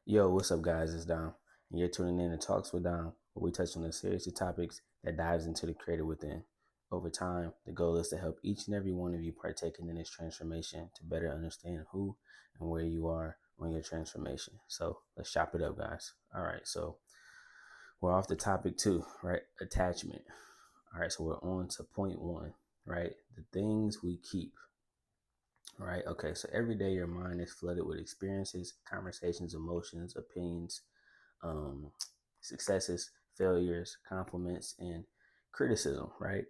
Yo, what's up, guys? It's Dom, and you're tuning in to Talks with Dom, where we touch on the series of topics that dives into the creator within. Over time, the goal is to help each and every one of you partaking in this transformation to better understand who and where you are on your transformation. So let's chop it up, guys. All right, so we're off the topic two, right? Attachment. All right, so we're on to point one, right? The things we keep. Right. Okay. So every day your mind is flooded with experiences, conversations, emotions, opinions, um, successes, failures, compliments, and criticism, right?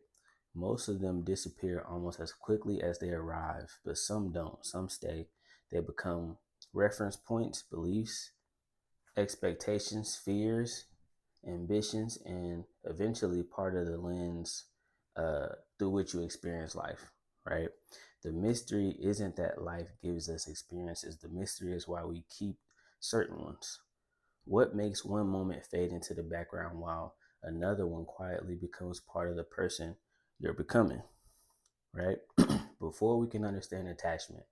Most of them disappear almost as quickly as they arrive, but some don't. Some stay. They become reference points, beliefs, expectations, fears, ambitions, and eventually part of the lens through which you experience life, right? The mystery isn't that life gives us experiences, the mystery is why we keep certain ones. What makes one moment fade into the background while another one quietly becomes part of the person you're becoming, right? Before we can understand attachment,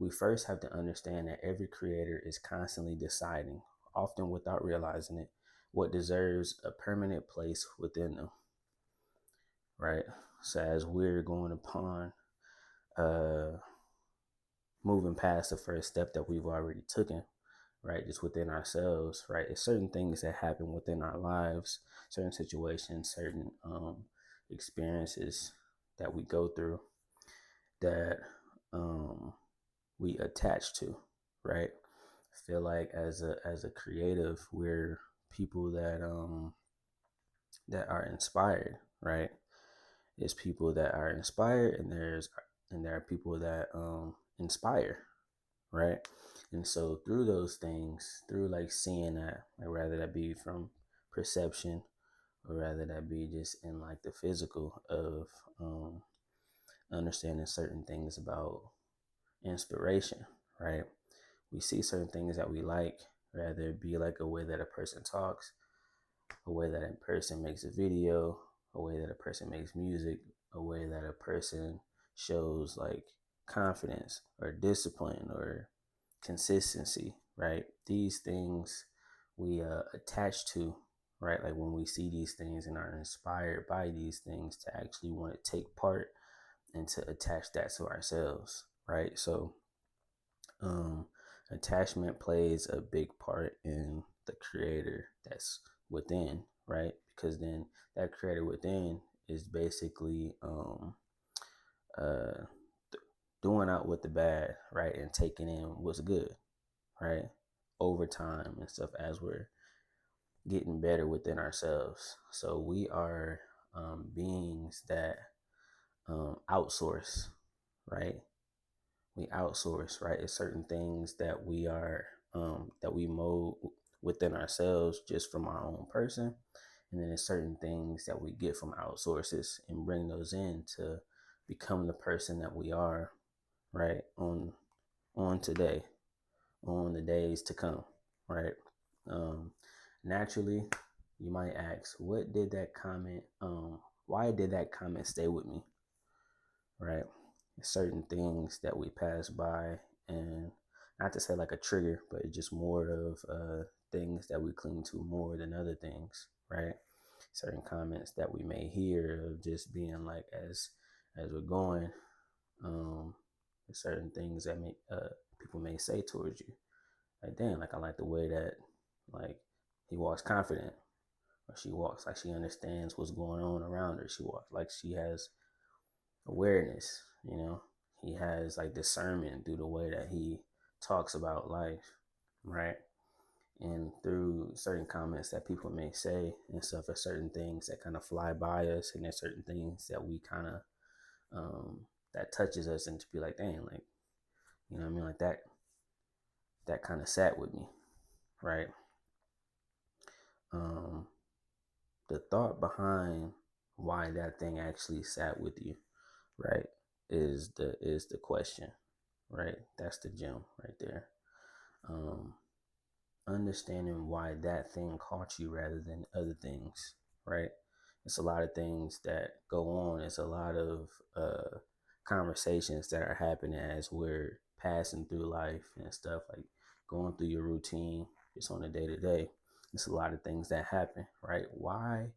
we first have to understand that every creator is constantly deciding, often without realizing it, what deserves a permanent place within them, right? So as we're going upon uh moving past the first step that we've already taken, right, just within ourselves, right, it's certain things that happen within our lives, certain situations, certain experiences that we go through that um we attach to, right? I feel like as a creative, we're people that are inspired, right? There's people that are inspired, and there are people that inspire, right? And so through those things, through like seeing that, like rather that be from perception or rather that be just in like the physical of um, understanding certain things about inspiration, right? We see certain things that we like, rather it be like a way that a person talks, a way that a person makes a video, a way that a person makes music, a way that a person shows like confidence or discipline or consistency, right? These things we attach to, right? Like when we see these things and are inspired by these things to actually want to take part and to attach that to ourselves, right? So um, attachment plays a big part in the creator that's within, right? Because then that creator within is basically uh, doing out with the bad, right? And taking in what's good, right? Over time and stuff as we're getting better within ourselves. So we are beings that outsource, right? We outsource, right? It's certain things that we are that we mold within ourselves just from our own person, and then there's certain things that we get from outsources and bring those in to become the person that we are, right? On today, on the days to come, right? Um, naturally, you might ask, what did that comment? Why did that comment stay with me, right? Certain things that we pass by, and not to say like a trigger, but just more of things that we cling to more than other things, right? Certain comments that we may hear of just being like as we're going, um, certain things that may people may say towards you, like damn, like I like the way that like he walks confident, or she walks like she understands what's going on around her. She walks like she has awareness, you know. He has like discernment through the way that he talks about life, right? And through certain comments that people may say and stuff, are certain things that kind of fly by us, and there's certain things that we kind of that touches us, and to be like, dang, like you know what I mean, like that kind of sat with me, right? Um, the thought behind why that thing actually sat with you, right, is the question, right? That's the gem right there. Um, understanding why that thing caught you rather than other things, right? It's a lot of things that go on. It's a lot of conversations that are happening as we're passing through life and stuff, like going through your routine. just on a day to day. It's a lot of things that happen, right? Why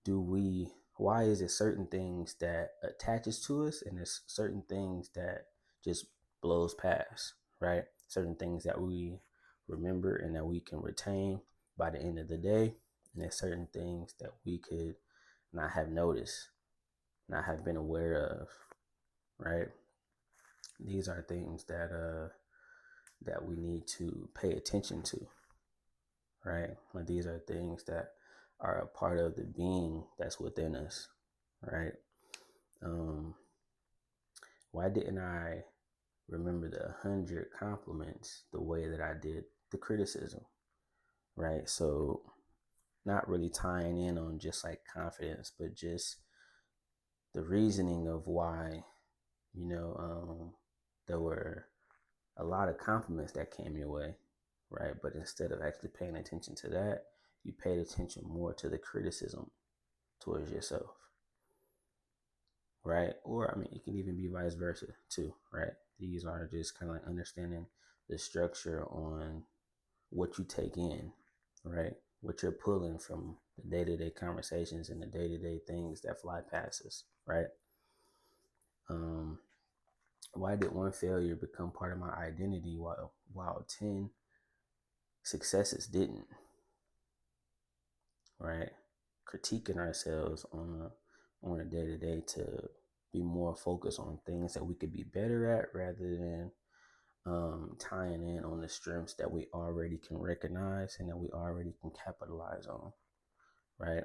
is it certain things that attaches to us and there's certain things that just blows past, right? Certain things that we remember and that we can retain by the end of the day, and there's certain things that we could not have noticed, not have been aware of, right? These are things that we need to pay attention to, right? Like these are things that are a part of the being that's within us, right? Um, why didn't I remember the 100 compliments the way that I did the criticism, right? So not really tying in on just like confidence, but just the reasoning of why, there were a lot of compliments that came your way, right? But instead of actually paying attention to that, you paid attention more to the criticism towards yourself, right? Or, I mean, it can even be vice versa too, right? These are just kind of like understanding the structure on what you take in, right? What you're pulling from the day to day conversations and the day to day things that fly past us, right? Um, why did one failure become part of my identity while 10 successes didn't, right? Critiquing ourselves on a day to day to be more focused on things that we could be better at rather than tying in on the strengths that we already can recognize and that we already can capitalize on, right?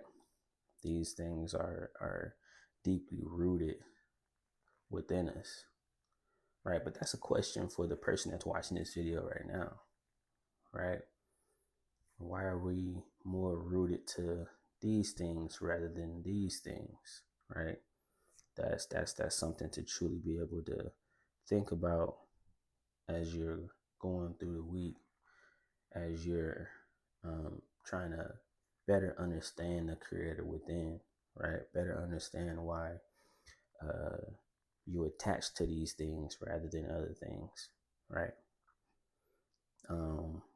These things are deeply rooted within us, right? But that's a question for the person that's watching this video right now, right? Why are we more rooted to these things rather than these things, right? That's something to truly be able to think about as you're going through the week, as you're trying to better understand the creator within, right? Better understand why you attach to these things rather than other things, right?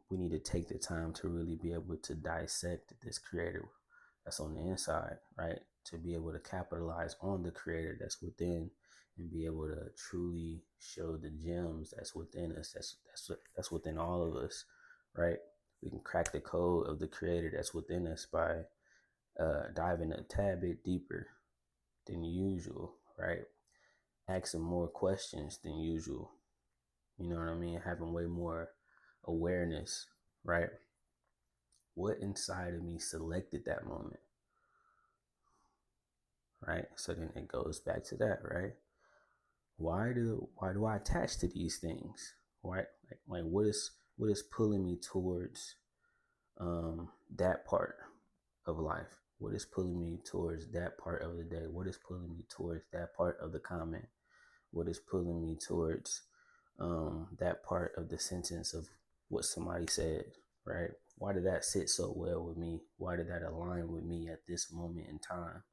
We need to take the time to really be able to dissect this creator that's on the inside, right? To be able to capitalize on the creator that's within and be able to truly show the gems that's within us, that's within all of us, right? We can crack the code of the creator that's within us by diving a tad bit deeper than usual, right? Asking more questions than usual. You know what I mean? Having way more awareness, right? What inside of me selected that moment, right? So then it goes back to that, right? Why do I attach to these things? Right? Like what is pulling me towards that part of life? What is pulling me towards that part of the day? What is pulling me towards that part of the comment? What is pulling me towards that part of the sentence of what somebody said, right? Why did that sit so well with me? Why did that align with me at this moment in time,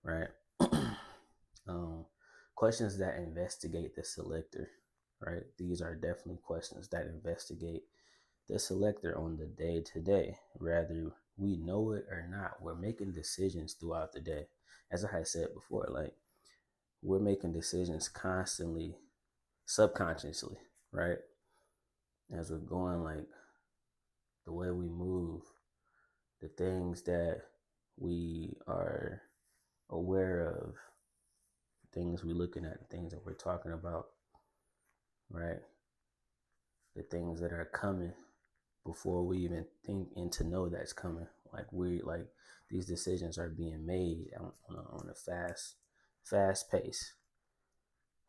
right? Questions that investigate the selector, right? These are definitely questions that investigate the selector on the day to day. Whether we know it or not, we're making decisions throughout the day. As I had said before, like we're making decisions constantly, subconsciously, right? As we're going, like the way we move, the things that we are aware of, things we're looking at, the things that we're talking about, right? The things that are coming before we even think and to know that's coming. Like these decisions are being made on a fast pace,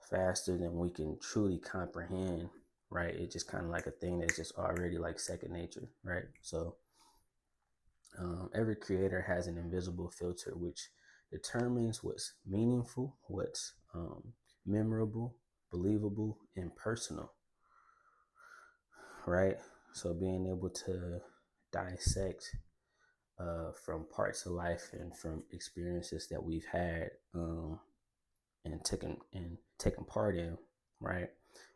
faster than we can truly comprehend, right? It's just kind of like a thing that's just already like second nature, right? So every creator has an invisible filter which determines what's meaningful, what's memorable, believable, and personal, right? So being able to dissect from parts of life and from experiences that we've had and taken part in, right?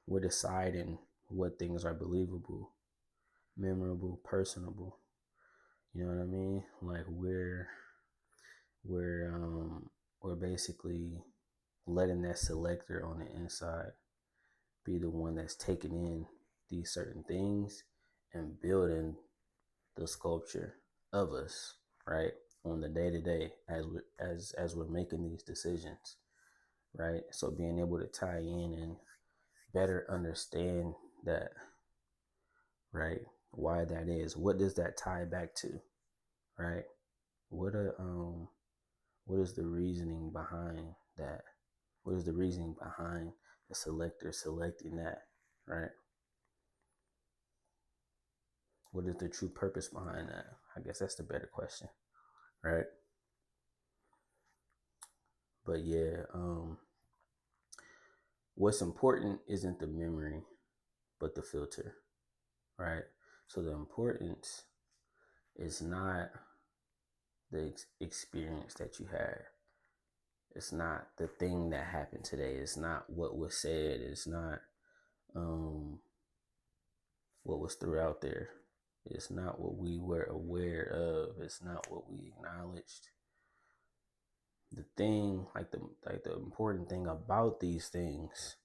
We're deciding what things are believable memorable, personable. You know what I mean? Like we're basically letting that selector on the inside be the one that's taking in these certain things and building the sculpture of us, right? On the day to day as we're making these decisions, right? So being able to tie in and better understand that, right? Why that is. What does that tie back to, right? What a what is the reasoning behind that? What is the reasoning behind the selector selecting that, right? What is the true purpose behind that? I guess that's the better question, right? But yeah, what's important isn't the memory, but the filter, right? So the importance is not the experience that you had. It's not the thing that happened today. It's not what was said. It's not um, what was through out there. It's not what we were aware of. It's not what we acknowledged. The thing, like the important thing about these things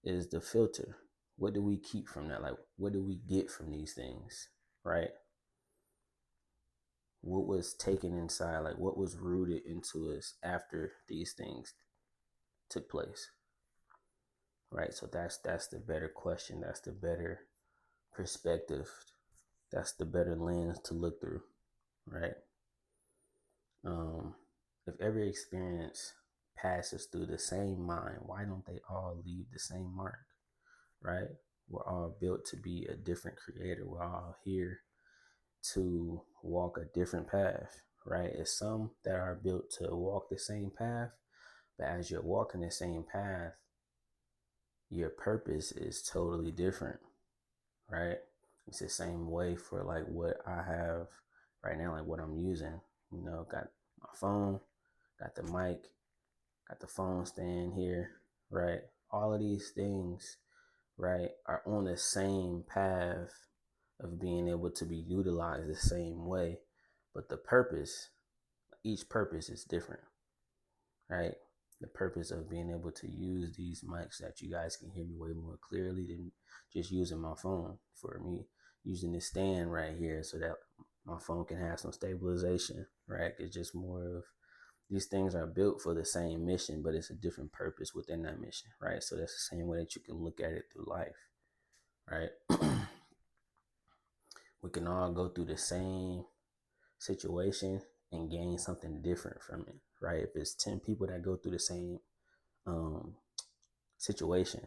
is the filter. What do we keep from that? Like, what do we get from these things, right? What was taken inside? Like, what was rooted into us after these things took place, right? So that's the better question. That's the better perspective. That's the better lens to look through, right? Um, if every experience passes through the same mind, why don't they all leave the same mark, right? We're all built to be a different creator. We're all here to walk a different path, right? It's some that are built to walk the same path, but as you're walking the same path, your purpose is totally different, right? It's the same way for like what I have right now, like what I'm using. You know, got my phone, got the mic, got the phone stand here, right? All of these things, right, are on the same path of being able to be utilized the same way, but the purpose, each purpose is different, right? The purpose of being able to use these mics that you guys can hear me way more clearly than just using my phone. For me, using this stand right here so that my phone can have some stabilization, right? It's just more of these things are built for the same mission, but it's a different purpose within that mission, right? So that's the same way that you can look at it through life, right? We can all go through the same situation and gain something different from it, right? If it's 10 people that go through the same um, situation,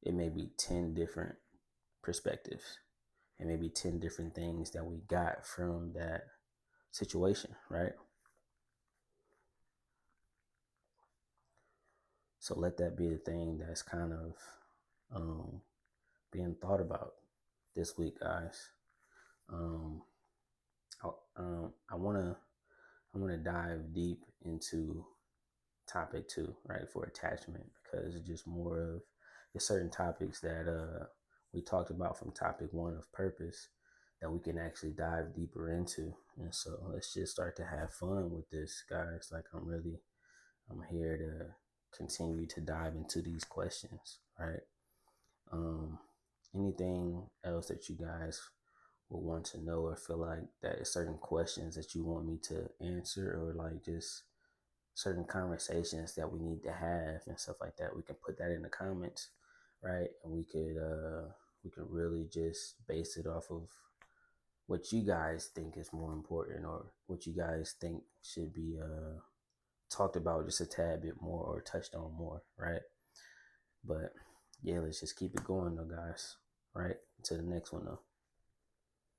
it may be 10 different perspectives. It may be 10 different things that we got from that situation, right? So let that be the thing that's kind of being thought about this week, guys. Um, I wanna dive deep into topic 2, right, for attachment, because it's just more of there's certain topics that we talked about from topic 1 of purpose that we can actually dive deeper into. And so let's just start to have fun with this, guys. Like I'm here to continue to dive into these questions, right? Um, anything else that you guys will want to know or feel like that is certain questions that you want me to answer, or like just certain conversations that we need to have and stuff like that, we can put that in the comments, right? And we could really just base it off of what you guys think is more important, or what you guys think should be talked about just a tad bit more or touched on more, right? But yeah, let's just keep it going though, guys. Right? To the next one though.